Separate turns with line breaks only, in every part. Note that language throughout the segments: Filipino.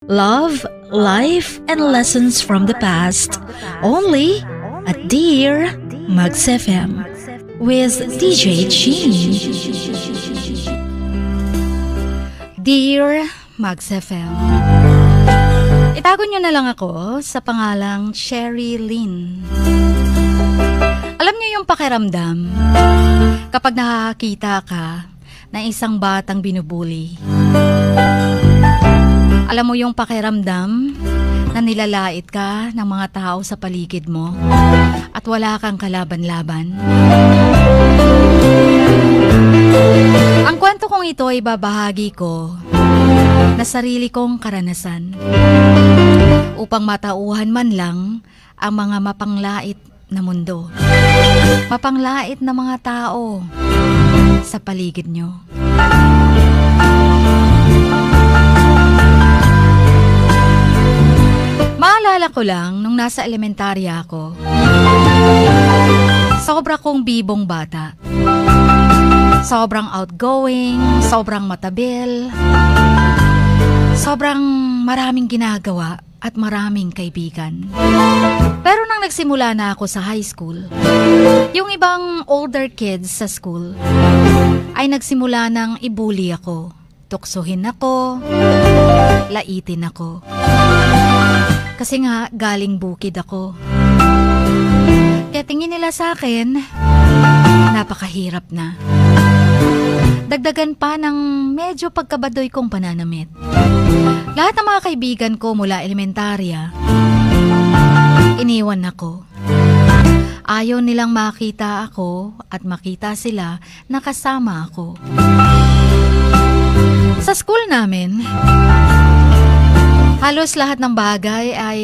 Love, life, and lessons from the past. Only at Dear Mags FM with DJ Chin. Dear Mags FM. Itago nyo na lang ako sa pangalang Cherry Lynn. Alam nyo yung pakiramdam kapag nakakita ka na isang batang binubuli. Alam mo yung pakiramdam na nilalait ka ng mga tao sa paligid mo at wala kang kalaban-laban. Ang kwento kong ito ay babahagi ko na sarili kong karanasan upang matauhan man lang ang mga mapanglait na mundo, mapanglait na mga tao sa paligid nyo. Maalala ko lang nung nasa elementarya ako, sobra kong bibong bata. Sobrang outgoing, sobrang matabil, sobrang maraming ginagawa at maraming kaibigan. Pero nang nagsimula na ako sa high school, yung ibang older kids sa school ay nagsimula nang ibuli ako. Tuksuhin ako, laitin ako. Kasi nga, galing bukid ako. Kaya tingin nila sa akin, napakahirap na. Dagdagan pa ng medyo pagkabadoy kong pananamit. Lahat ng mga kaibigan ko mula elementarya, iniwan ako. Ayaw nilang makita ako at makita sila na kasama ako. Sa school namin, halos lahat ng bagay ay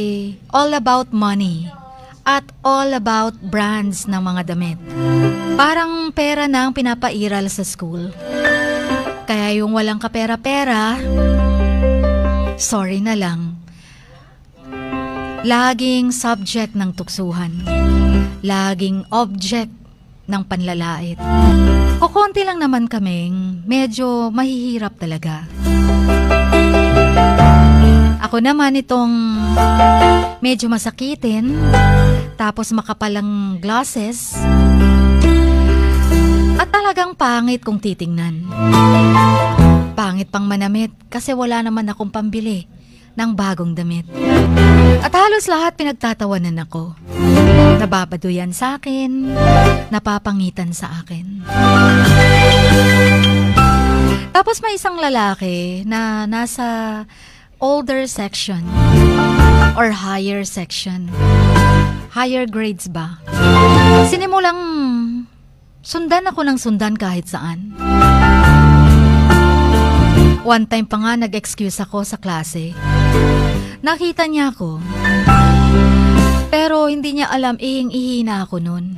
all about money at all about brands ng mga damit. Parang pera na ang pinapairal sa school. Kaya yung walang kapera-pera, sorry na lang. Laging subject ng tuksuhan. Laging object ng panlalait. Kukunti lang naman kaming medyo mahihirap talaga. Ako naman itong medyo masakitin, tapos makapalang glasses, at talagang pangit kung titingnan. Pangit pang manamit kasi wala naman akong pambili ng bagong damit. At halos lahat pinagtatawanan ako. Nababaduyan sa akin, napapangitan sa akin. Tapos may isang lalaki na nasa older section or higher section. Higher grades ba? Sinimulang sundan ako ng sundan kahit saan. One time pa nga nag-excuse ako sa klase. Nakita niya ako. Pero hindi niya alam ihing-ihi na ako nun.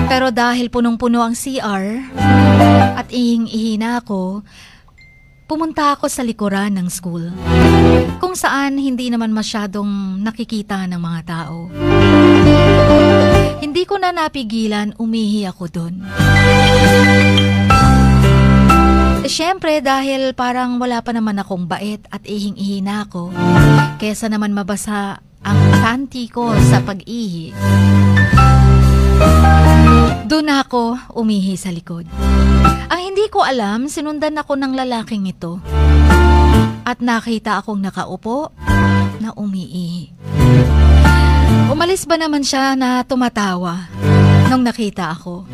Pero dahil punong-puno ang CR at ihing-ihi na ako, pumunta ako sa likuran ng school, kung saan hindi naman masyadong nakikita ng mga tao. Hindi ko na napigilan, umihi ako doon. Siyempre dahil parang wala pa naman akong bait at ihing-ihi na ako, kesa naman mabasa ang panty ko sa pag-ihi. Doon ako umihi sa likod. Ang hindi ko alam, sinundan ako ng lalaking ito. At nakita akong nakaupo na umiihi. Umalis ba naman siya na tumatawa nung nakita ako?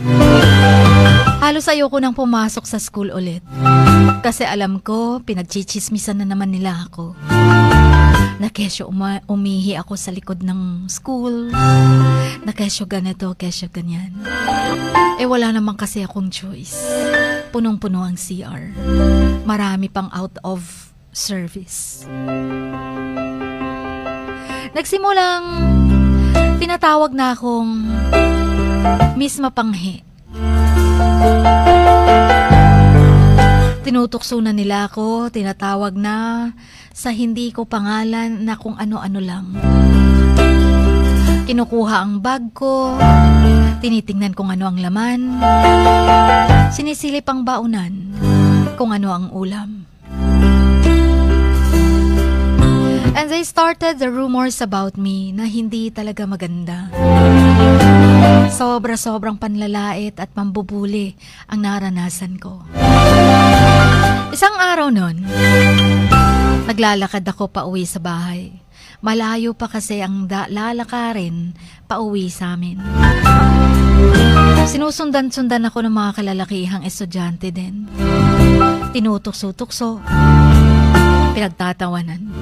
Halos ayoko nang pumasok sa school ulit. Kasi alam ko, pinagchichismisan na naman nila ako. Na kesyo umihi ako sa likod ng school. Na kesyo ganito, kesyo ganyan. Wala naman kasi akong choice. Punong-puno ang CR. Marami pang out of service. Nagsimulang tinatawag na akong Miss Mapanghe. Tinutukso na nila ako, tinatawag na sa hindi ko pangalan na kung ano-ano lang. Kinukuha ang bag ko, tinitingnan kung ano ang laman, sinisilip ang baunan kung ano ang ulam. I started the rumors about me na hindi talaga maganda. Sobra-sobrang panlalait at pambubuli ang naranasan ko. Isang araw nun, naglalakad ako pauwi sa bahay. Malayo pa kasi ang lalakarin pauwi sa amin. Sinusundan-sundan ako ng mga kalalakihang estudyante din. Tinutukso-tukso. Pinagtatawanan.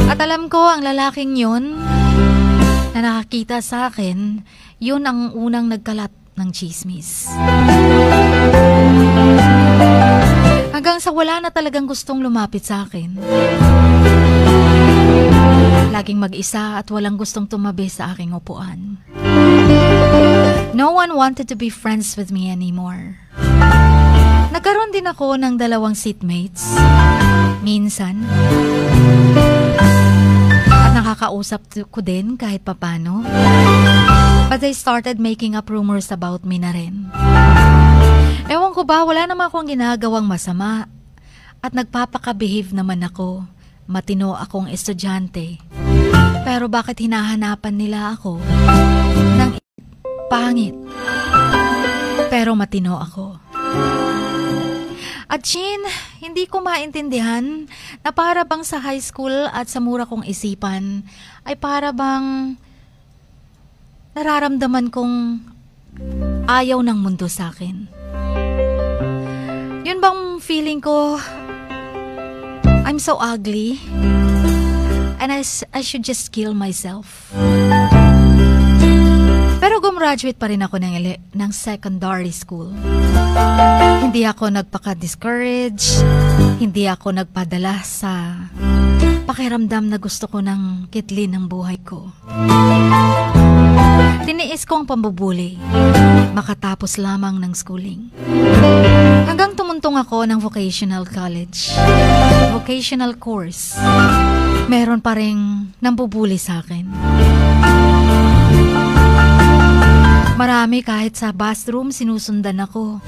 At alam ko ang lalaking yun na nakakita sa akin, yun ang unang nagkalat ng chismis. Hanggang sa wala na talagang gustong lumapit sa akin. Laging mag-isa at walang gustong tumabi sa aking upuan. No one wanted to be friends with me anymore. Nagkaroon din ako ng 2 seatmates. Minsan. At nakakausap ko din kahit papano. But they started making up rumors about me na rin. Ewan ko ba, wala naman akong ginagawang masama. At nagpapaka-behave naman ako. Matino akong estudyante. Pero bakit hinahanapan nila ako ng pangit? Pero matino ako. At Chin, hindi ko maintindihan na para bang sa high school at sa mura kong isipan ay para bang nararamdaman kong ayaw ng mundo sa akin. Yun bang feeling ko, I'm so ugly and I should just kill myself. Pero gumraduate pa rin ako ng secondary school. Hindi ako nagpaka-discourage, hindi ako nagpadala sa pakiramdam na gusto ko ng kitlin ng buhay ko. Tiniis ko ang pambubuli, makatapos lamang ng schooling. Hanggang tumuntong ako ng vocational college, vocational course. Meron pa ring nambubuli sa akin. Marami kahit sa bathroom sinusundan ako.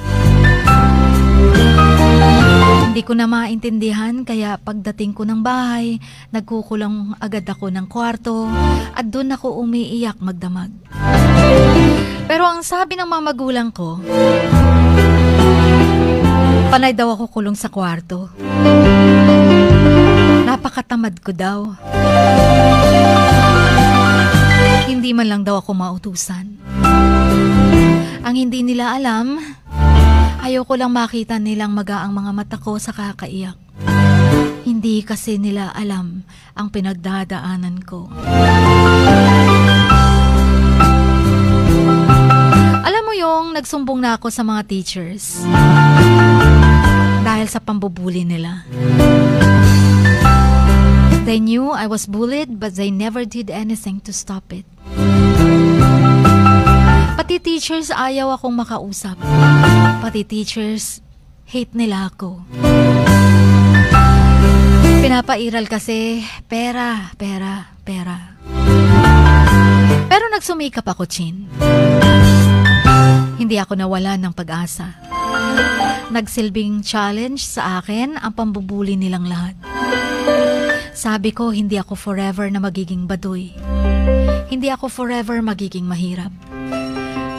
Hindi ko na maintindihan kaya pagdating ko ng bahay, nagkukulang agad ako ng kwarto at doon ako umiiyak magdamag. Pero ang sabi ng mga magulang ko, panay daw ako kulong sa kwarto. Napakatamad ko daw. Hindi man lang daw ako mautusan. Ang hindi nila alam, ayoko lang makita nilang magaang mga mata ko sa kakaiyak. Hindi kasi nila alam ang pinagdadaanan ko. Alam mo yung nagsumbong na ako sa mga teachers dahil sa pambubuli nila. They knew I was bullied but they never did anything to stop it. Pati teachers ayaw akong makausap. Pati teachers hate nila ako. Pinapairal kasi pera. Pero nagsumikap ako, Chin. Hindi ako nawala ng pag-asa. Nagsilbing challenge sa akin ang pambubuli nilang lahat. Sabi ko, hindi ako forever na magiging baduy. Hindi ako forever magiging mahirap.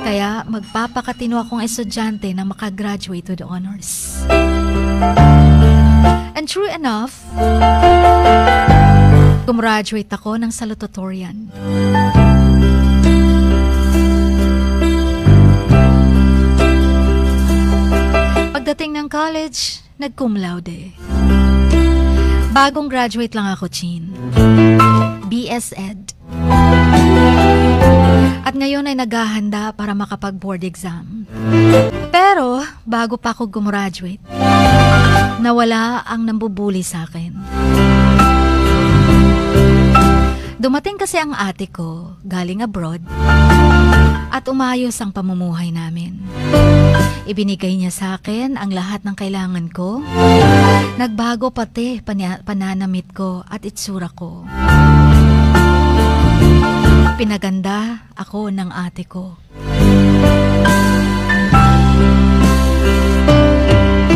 Kaya magpapakatino akong estudyante na makagraduate with honors. And true enough, gumraduate ako ng salutatorian. Pagdating ng college, nag-cum laude. Bagong graduate lang ako, Chin. BS Ed. At ngayon ay naghahanda para makapag-board exam. Pero, bago pa ako gumraduate, nawala ang nambubuli sa akin. Dumating kasi ang ate ko, galing abroad, at umayos ang pamumuhay namin. Ibinigay niya sa akin ang lahat ng kailangan ko. Nagbago pati pananamit ko at itsura ko. Pinaganda ako ng ate ko.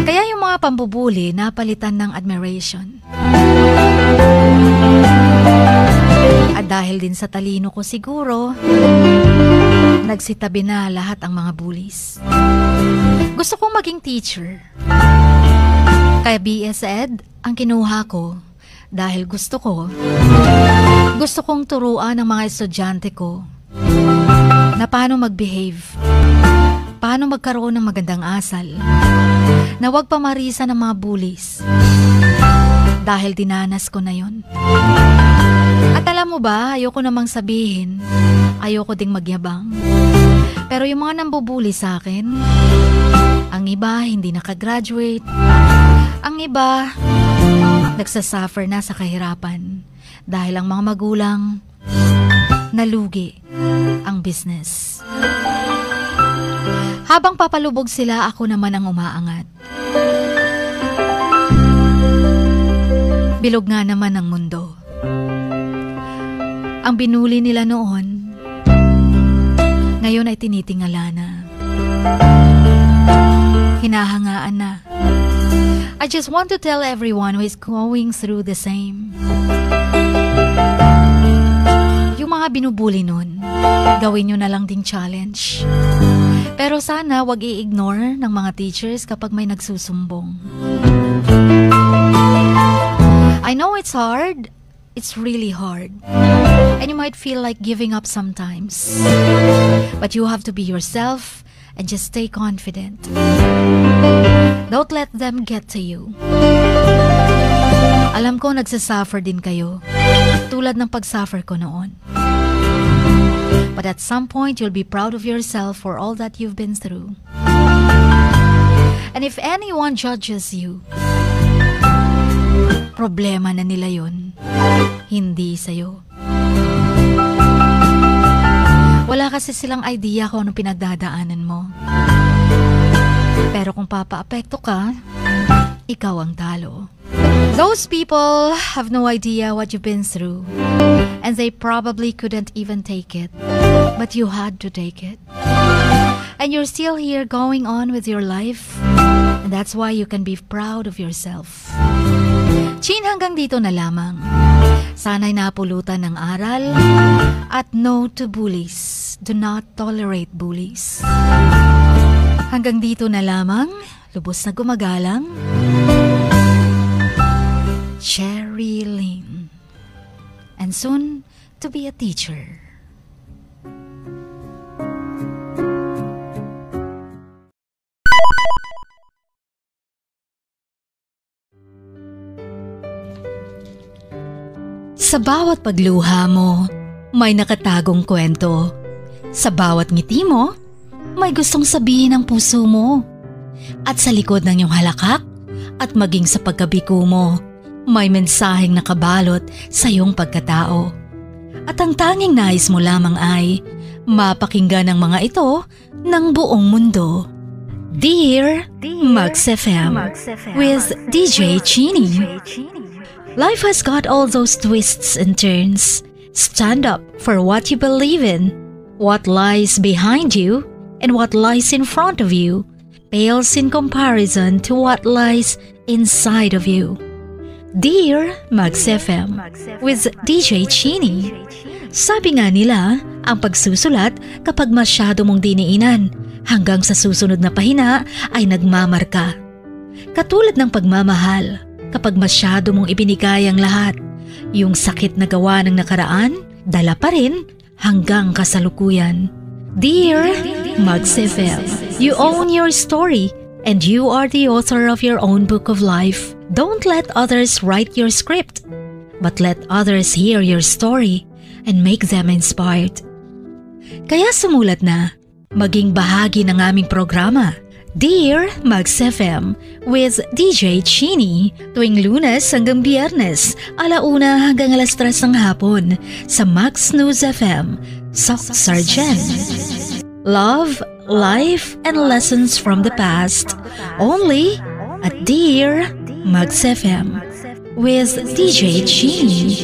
Kaya yung mga pambubuli napalitan ng admiration. At dahil din sa talino ko siguro, nagsitabi na lahat ang mga bullies. Gusto kong maging teacher. Kaya BS Ed ang kinuha ko dahil gusto kong turuan ang mga estudyante ko na paano mag-behave, paano magkaroon ng magandang asal, na huwag pamarisa ng mga bullies dahil dinanas ko na yon. At alam mo ba, ayoko namang sabihin, ayoko ding magyabang. Pero yung mga nambubuli sa akin, ang iba hindi nakagraduate, ang iba nagsasuffer na sa kahirapan dahil ang mga magulang nalugi ang business. Habang papalubog sila, ako naman ang umaangat. Bilog nga naman ang mundo. Ang binuli nila noon, ngayon ay tinitingala na. Hinahangaan na. I just want to tell everyone who is going through the same. Yung mga binubuli nun, gawin nyo na lang ding challenge. Pero sana wag i-ignore ng mga teachers kapag may nagsusumbong. I know it's hard. It's really hard. And you might feel like giving up sometimes. But you have to be yourself and just stay confident. Don't let them get to you. Alam ko nagsasuffer din kayo, tulad ng pagsuffer ko noon. But at some point, you'll be proud of yourself for all that you've been through. And if anyone judges you, problema na nila yun, hindi sa'yo. Wala kasi silang idea kung anong pinagdadaanan mo. Pero kung papaapekto ka, ikaw ang talo. Those people have no idea what you've been through, and they probably couldn't even take it. But you had to take it. And you're still here going on with your life, and that's why you can be proud of yourself. Chin, hanggang dito na lamang. Sana'y napulutan ng aral at no to bullies. Do not tolerate bullies. Hanggang dito na lamang, lubos na gumagalang, Cherry Lynn, and soon to be a teacher. Sa bawat pagluha mo, may nakatagong kwento. Sa bawat ngiti mo, may gustong sabihin ang puso mo. At sa likod ng iyong halakak at maging sa pagkabiko mo, may mensaheng nakabalot sa iyong pagkatao. At ang tanging nais mo lamang ay mapakinggan ang mga ito ng buong mundo. Dear Max FM with DJ Chini. Life has got all those twists and turns. Stand up for what you believe in. What lies behind you and what lies in front of you pales in comparison to what lies inside of you. Dear Max FM with DJ Chini. Sabi nga nila, ang pagsusulat kapag masyado mong diniinan hanggang sa susunod na pahina ay nagmamarka. Katulad ng pagmamahal, kapag masyado mong ibinigay ang lahat, yung sakit na gawa ng nakaraan, dala pa rin hanggang kasalukuyan. Dear Max FM, you own your story and you are the author of your own book of life. Don't let others write your script, but let others hear your story and make them inspired. Kaya sumulat na, maging bahagi ng aming programa, Dear Max FM with DJ Chini, tuwing Lunes hanggang Biyernes, 1:00 hanggang 3:00 ng hapon sa Max News FM, Sock Sargent. Love, life, and lessons from the past, only at Dear Max FM with DJ Chini.